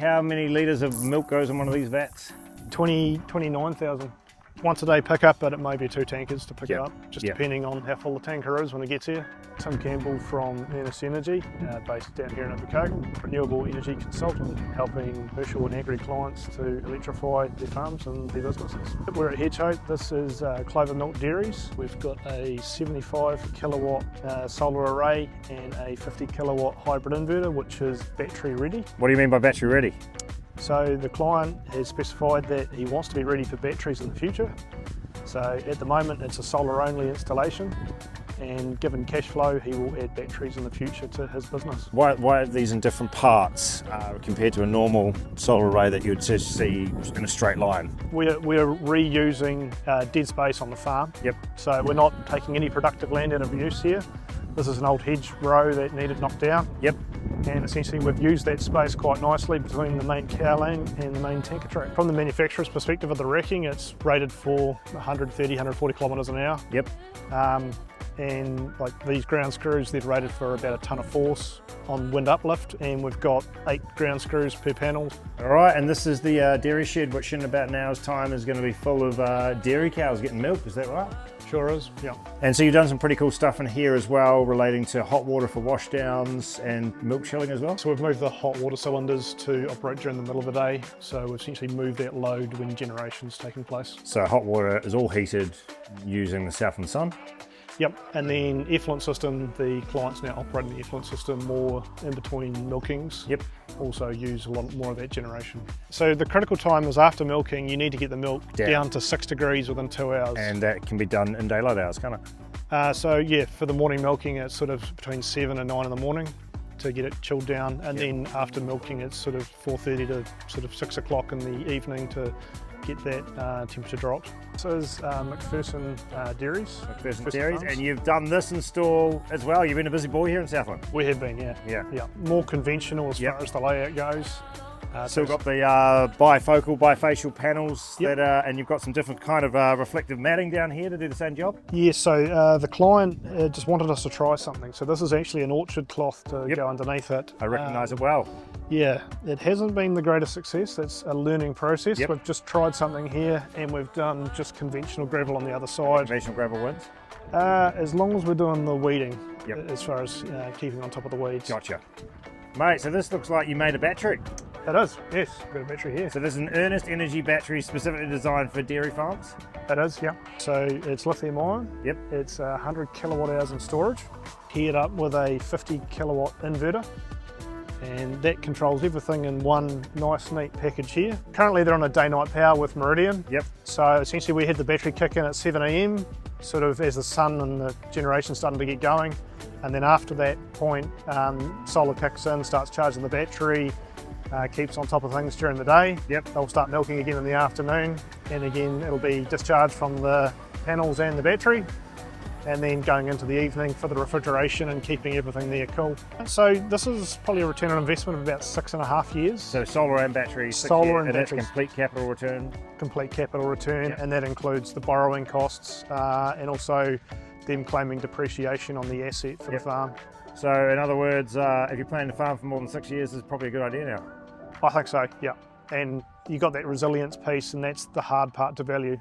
How many litres of milk goes in one of these vats? 29,000. Once a day pickup, but it may be 2 tankers to pick it Yep. up, just Yep. depending on how full the tanker is when it gets here. Tim Campbell from Ernest Energy, based down here in Invercargill, renewable energy consultant, helping commercial and agri clients to electrify their farms and their businesses. We're at Hedgehope. This is Clover Milk Dairies. We've got a 75 kilowatt solar array and a 50 kilowatt hybrid inverter, which is battery ready. What do you mean by battery ready? So the client has specified that he wants to be ready for batteries in the future. So at the moment it's a solar only installation, and given cash flow he will add batteries in the future to his business. Why are these in different parts compared to a normal solar array that you would just see in a straight line? We're reusing dead space on the farm. Yep. So we're not taking any productive land out of use here. This is an old hedgerow that needed knocked down. Yep. And essentially we've used that space quite nicely between the main cow lane and the main tanker track. From the manufacturer's perspective of the racking, it's rated for 130, 140 kilometres an hour. Yep. And like these ground screws, they're rated for about a tonne of force on wind uplift, and we've got 8 ground screws per panel. All right, and this is the dairy shed, which in about an hour's time is going to be full of dairy cows getting milk, is that right? Sure is, yeah. And so you've done some pretty cool stuff in here as well, relating to hot water for washdowns and milk chilling as well? So we've moved the hot water cylinders to operate during the middle of the day, so we've essentially moved that load when generation's taking place. So hot water is all heated using the southern sun? Yep, and then effluent system, the client's now operating the effluent system more in between milkings. Yep. Also use a lot more of that generation. So the critical time is after milking, you need to get the milk down to 6 degrees within 2 hours. And that can be done in daylight hours, can't it? So yeah, for the morning milking, it's sort of between 7 and 9 in the morning to get it chilled down. And then after milking, it's sort of 4:30 to sort of 6 o'clock in the evening to get that temperature dropped. This is McPherson Dairies. McPherson Dairies, and you've done this install as well. You've been a busy boy here in Southland. We have been, yeah. Yeah. More conventional as far as the layout goes. So we've got the bifocal, bifacial panels that and you've got some different kind of reflective matting down here to do the same job? Yes, so the client just wanted us to try something. So this is actually an orchard cloth to go underneath it. I recognise it well. Yeah, it hasn't been the greatest success. It's a learning process. Yep. We've just tried something here and we've done just conventional gravel on the other side. Conventional gravel wins? As long as we're doing the weeding, Yep. as far as keeping on top of the weeds. Gotcha. Mate, so this looks like you made a battery. It is, yes. Got a battery here. So this is an Ernest Energy battery specifically designed for dairy farms? It is, yeah. So it's lithium ion. Yep. It's 100 kilowatt hours in storage. Paired up with a 50 kilowatt inverter. And that controls everything in one nice neat package here. Currently they're on a day-night power with Meridian. Yep. So essentially we had the battery kick in at 7 AM, sort of as the sun and the generation starting to get going. And then after that point, solar kicks in, starts charging the battery, keeps on top of things during the day. Yep. They'll start milking again in the afternoon, and again it'll be discharged from the panels and the battery, and then going into the evening for the refrigeration and keeping everything there cool. So this is probably a return on investment of about 6.5 years. So solar and batteries. Solar and that's batteries. complete capital return. Complete capital return, Yep. and that includes the borrowing costs and also them claiming depreciation on the asset for the farm. So in other words, if you're planning to farm for more than 6 years, it's probably a good idea now. I think so, yeah. And you got that resilience piece, and that's the hard part to value.